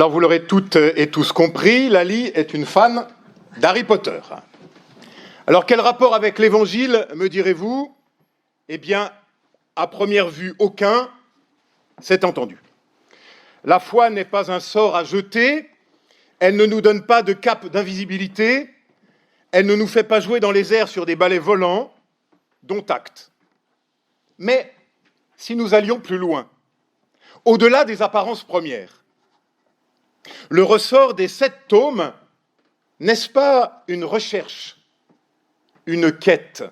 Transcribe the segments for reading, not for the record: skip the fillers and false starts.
Alors vous l'aurez toutes et tous compris, Lali est une fan d'Harry Potter. Alors quel rapport avec l'Évangile, me direz-vous? Eh bien, à première vue, aucun, c'est entendu. La foi n'est pas un sort à jeter, elle ne nous donne pas de cape d'invisibilité, elle ne nous fait pas jouer dans les airs sur des balais volants, dont acte. Mais si nous allions plus loin, au-delà des apparences premières, le ressort des 7 tomes, n'est-ce pas une recherche, une quête,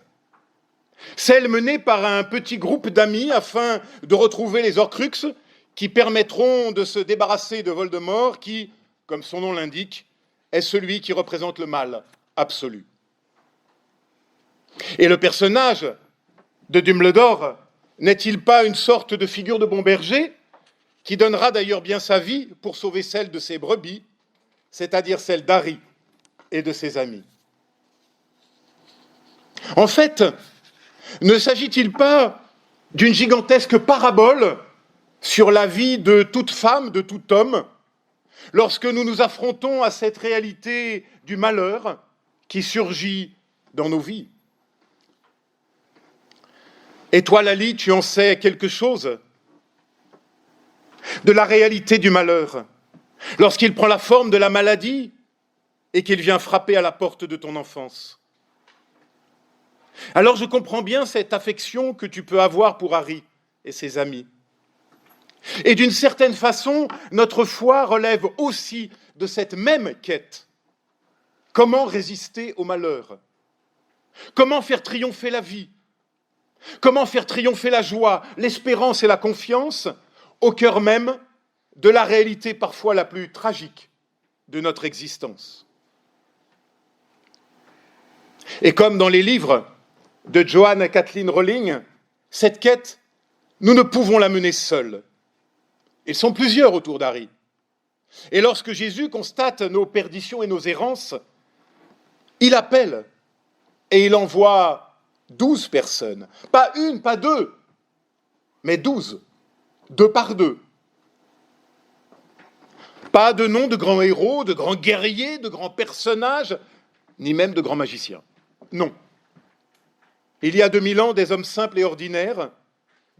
celle menée par un petit groupe d'amis afin de retrouver les Horcruxes qui permettront de se débarrasser de Voldemort qui, comme son nom l'indique, est celui qui représente le mal absolu. Et le personnage de Dumbledore n'est-il pas une sorte de figure de bon berger qui donnera d'ailleurs bien sa vie pour sauver celle de ses brebis, c'est-à-dire celle d'Harry et de ses amis? En fait, ne s'agit-il pas d'une gigantesque parabole sur la vie de toute femme, de tout homme, lorsque nous nous affrontons à cette réalité du malheur qui surgit dans nos vies? Et toi, Lali, tu en sais quelque chose de la réalité du malheur, lorsqu'il prend la forme de la maladie et qu'il vient frapper à la porte de ton enfance. Alors je comprends bien cette affection que tu peux avoir pour Harry et ses amis. Et d'une certaine façon, notre foi relève aussi de cette même quête. Comment résister au malheur? Comment faire triompher la vie? Comment faire triompher la joie, l'espérance et la confiance au cœur même de la réalité parfois la plus tragique de notre existence? Et comme dans les livres de Joanne Kathleen Rowling, cette quête, nous ne pouvons la mener seuls. Ils sont plusieurs autour d'Harry. Et lorsque Jésus constate nos perditions et nos errances, il appelle et il envoie 12 personnes. Pas une, pas deux, mais 12. 2 par 2. Pas de nom de grands héros, de grands guerriers, de grands personnages, ni même de grands magiciens. Non. Il y a 2000 ans, des hommes simples et ordinaires,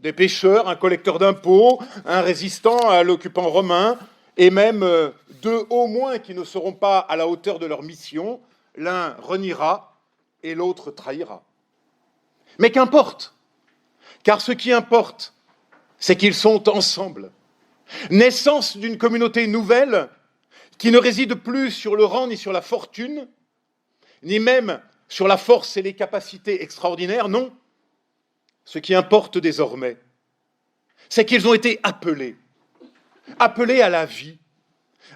des pêcheurs, un collecteur d'impôts, un résistant à l'occupant romain, et même 2 au moins qui ne seront pas à la hauteur de leur mission. L'un reniera et l'autre trahira. Mais qu'importe, car ce qui importe, c'est qu'ils sont ensemble. Naissance d'une communauté nouvelle qui ne réside plus sur le rang ni sur la fortune, ni même sur la force et les capacités extraordinaires, non. Ce qui importe désormais, c'est qu'ils ont été appelés à la vie,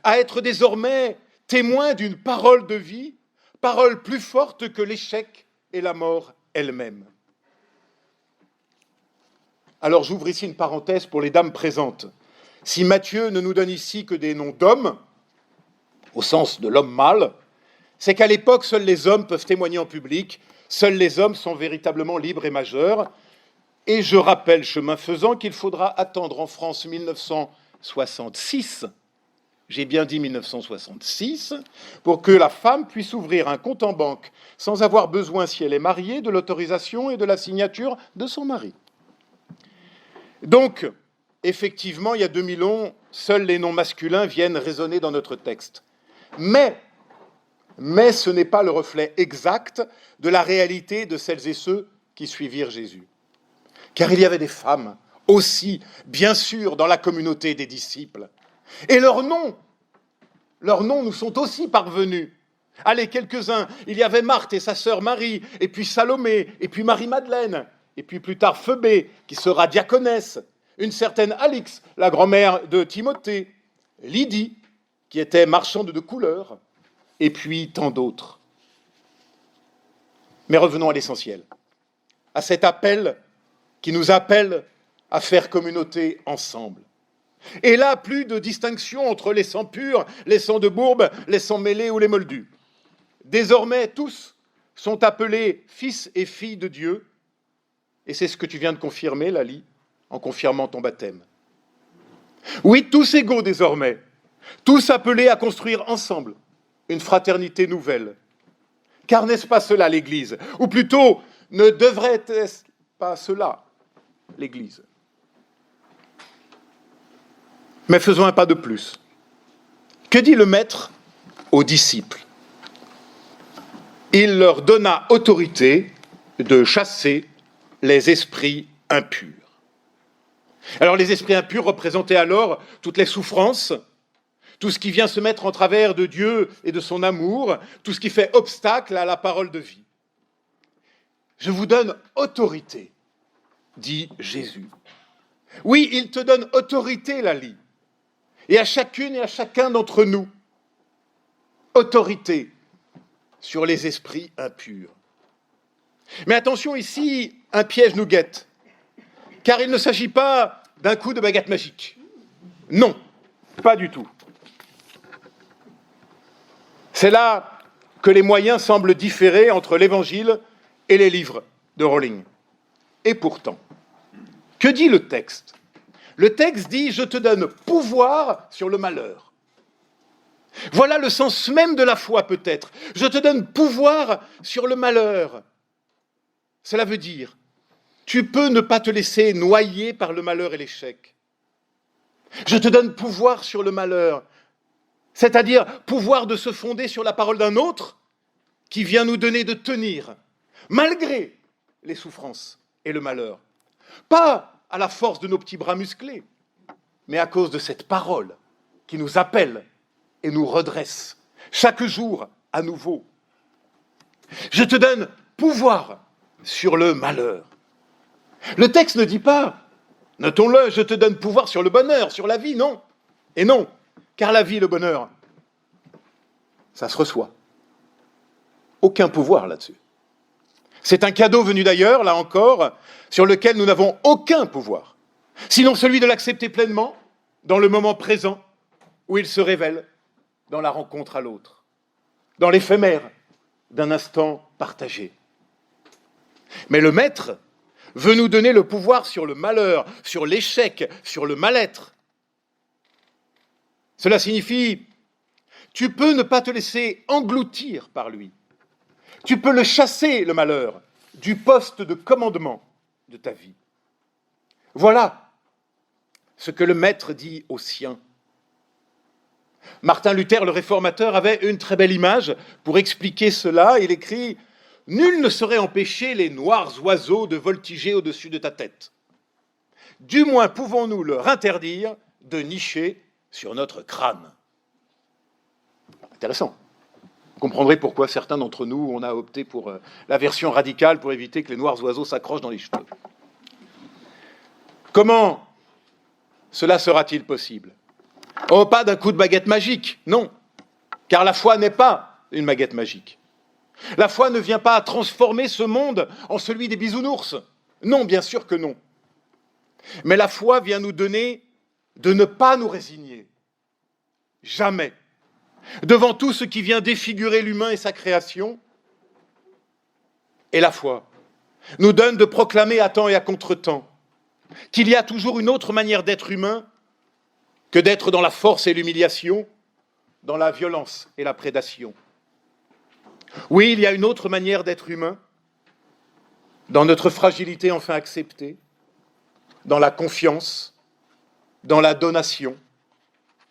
à être désormais témoins d'une parole de vie, parole plus forte que l'échec et la mort elle-même. Alors j'ouvre ici une parenthèse pour les dames présentes. Si Matthieu ne nous donne ici que des noms d'hommes, au sens de l'homme mâle, c'est qu'à l'époque, seuls les hommes peuvent témoigner en public, seuls les hommes sont véritablement libres et majeurs. Et je rappelle, chemin faisant, qu'il faudra attendre en France 1966, j'ai bien dit 1966, pour que la femme puisse ouvrir un compte en banque sans avoir besoin, si elle est mariée, de l'autorisation et de la signature de son mari. Donc, effectivement, il y a 2000 ans, seuls les noms masculins viennent résonner dans notre texte. Mais ce n'est pas le reflet exact de la réalité de celles et ceux qui suivirent Jésus. Car il y avait des femmes aussi, bien sûr, dans la communauté des disciples. Et leurs noms nous sont aussi parvenus. Allez, quelques-uns. Il y avait Marthe et sa sœur Marie, et puis Salomé, et puis Marie-Madeleine, et puis plus tard Phébé, qui sera diaconesse, une certaine Alix, la grand-mère de Timothée, Lydie, qui était marchande de couleurs, et puis tant d'autres. Mais revenons à l'essentiel, à cet appel qui nous appelle à faire communauté ensemble. Et là, plus de distinction entre les sangs purs, les sangs de bourbe, les sangs mêlés ou les moldus. Désormais, tous sont appelés fils et filles de Dieu, et c'est ce que tu viens de confirmer, Lali, en confirmant ton baptême. Oui, tous égaux désormais, tous appelés à construire ensemble une fraternité nouvelle. Car n'est-ce pas cela l'Église? Ou plutôt, ne devrait-ce pas cela l'Église? Mais faisons un pas de plus. Que dit le Maître aux disciples? Il leur donna autorité de chasser les esprits impurs. Alors les esprits impurs représentaient alors toutes les souffrances, tout ce qui vient se mettre en travers de Dieu et de son amour, tout ce qui fait obstacle à la parole de vie. Je vous donne autorité, dit Jésus. Oui, il te donne autorité, Lali, et à chacune et à chacun d'entre nous, autorité sur les esprits impurs. Mais attention, ici, un piège nous guette, car il ne s'agit pas d'un coup de baguette magique. Non, pas du tout. C'est là que les moyens semblent différer entre l'Évangile et les livres de Rowling. Et pourtant, que dit le texte? Le texte dit « Je te donne pouvoir sur le malheur ». Voilà le sens même de la foi peut-être. Je te donne pouvoir sur le malheur. Cela veut dire, tu peux ne pas te laisser noyer par le malheur et l'échec. Je te donne pouvoir sur le malheur, c'est-à-dire pouvoir de se fonder sur la parole d'un autre qui vient nous donner de tenir, malgré les souffrances et le malheur. Pas à la force de nos petits bras musclés, mais à cause de cette parole qui nous appelle et nous redresse chaque jour à nouveau. Je te donne pouvoir sur le malheur. Le texte ne dit pas, notons-le, je te donne pouvoir sur le bonheur, sur la vie, non. Et non, car la vie et le bonheur, ça se reçoit. Aucun pouvoir là-dessus. C'est un cadeau venu d'ailleurs, là encore, sur lequel nous n'avons aucun pouvoir, sinon celui de l'accepter pleinement dans le moment présent où il se révèle dans la rencontre à l'autre, dans l'éphémère d'un instant partagé. Mais le Maître veut nous donner le pouvoir sur le malheur, sur l'échec, sur le mal-être. Cela signifie, tu peux ne pas te laisser engloutir par lui. Tu peux le chasser, le malheur, du poste de commandement de ta vie. Voilà ce que le Maître dit aux siens. Martin Luther, le réformateur, avait une très belle image pour expliquer cela. Il écrit « Nul ne saurait empêcher les noirs oiseaux de voltiger au-dessus de ta tête. Du moins pouvons-nous leur interdire de nicher sur notre crâne. » Intéressant. Vous comprendrez pourquoi certains d'entre nous, on a opté pour la version radicale pour éviter que les noirs oiseaux s'accrochent dans les cheveux. Comment cela sera-t-il possible? Oh, pas d'un coup de baguette magique, non, car la foi n'est pas une baguette magique. La foi ne vient pas transformer ce monde en celui des bisounours. Non, bien sûr que non. Mais la foi vient nous donner de ne pas nous résigner, jamais, devant tout ce qui vient défigurer l'humain et sa création. Et la foi nous donne de proclamer à temps et à contre-temps qu'il y a toujours une autre manière d'être humain que d'être dans la force et l'humiliation, dans la violence et la prédation. Oui, il y a une autre manière d'être humain, dans notre fragilité enfin acceptée, dans la confiance, dans la donation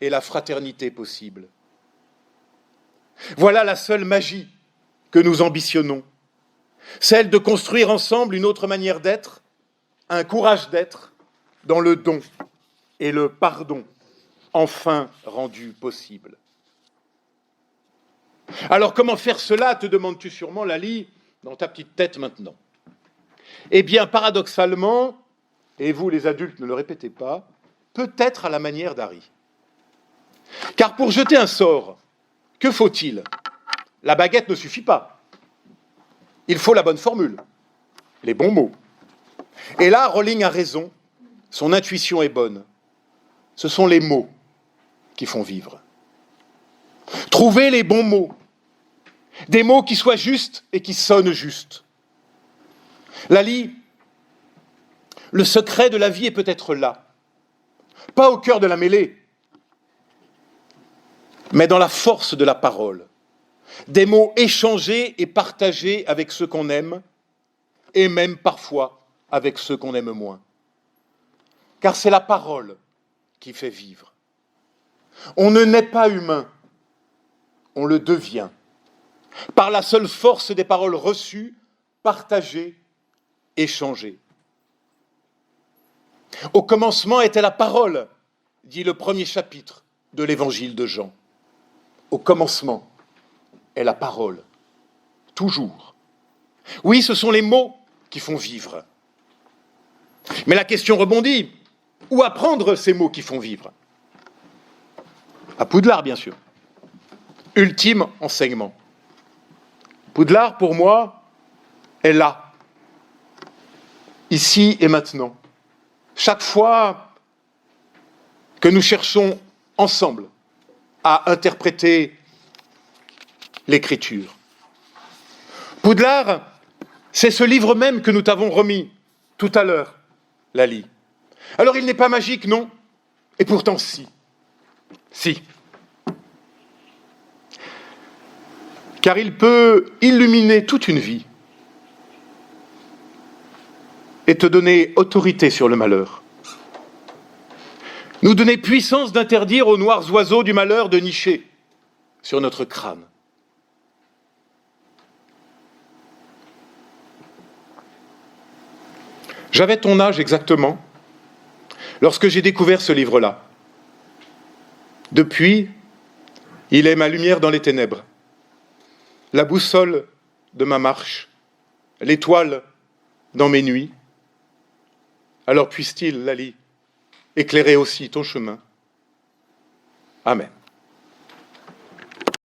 et la fraternité possible. Voilà la seule magie que nous ambitionnons, celle de construire ensemble une autre manière d'être, un courage d'être dans le don et le pardon enfin rendu possible. Alors comment faire cela, te demandes-tu sûrement, Lali, dans ta petite tête maintenant? Eh bien, paradoxalement, et vous les adultes ne le répétez pas, peut-être à la manière d'Harry. Car pour jeter un sort, que faut-il? La baguette ne suffit pas. Il faut la bonne formule, les bons mots. Et là, Rowling a raison, son intuition est bonne. Ce sont les mots qui font vivre. Trouver les bons mots, des mots qui soient justes et qui sonnent juste. Lali, le secret de la vie est peut-être là, pas au cœur de la mêlée, mais dans la force de la parole, des mots échangés et partagés avec ceux qu'on aime, et même parfois avec ceux qu'on aime moins. Car c'est la parole qui fait vivre. On ne naît pas humain, on le devient, par la seule force des paroles reçues, partagées, échangées. Au commencement était la parole, dit le premier chapitre de l'évangile de Jean. Au commencement est la parole, toujours. Oui, ce sont les mots qui font vivre. Mais la question rebondit, où apprendre ces mots qui font vivre? À Poudlard, bien sûr. Ultime enseignement. Poudlard, pour moi, est là, ici et maintenant. Chaque fois que nous cherchons ensemble à interpréter l'écriture. Poudlard, c'est ce livre même que nous t'avons remis tout à l'heure, Lali. Alors il n'est pas magique, non? Et pourtant si. Si. Car il peut illuminer toute une vie et te donner autorité sur le malheur. Nous donner puissance d'interdire aux noirs oiseaux du malheur de nicher sur notre crâne. J'avais ton âge exactement lorsque j'ai découvert ce livre-là. Depuis, il est ma lumière dans les ténèbres, la boussole de ma marche, l'étoile dans mes nuits. Alors puisse-t-il, Lali, éclairer aussi ton chemin. Amen.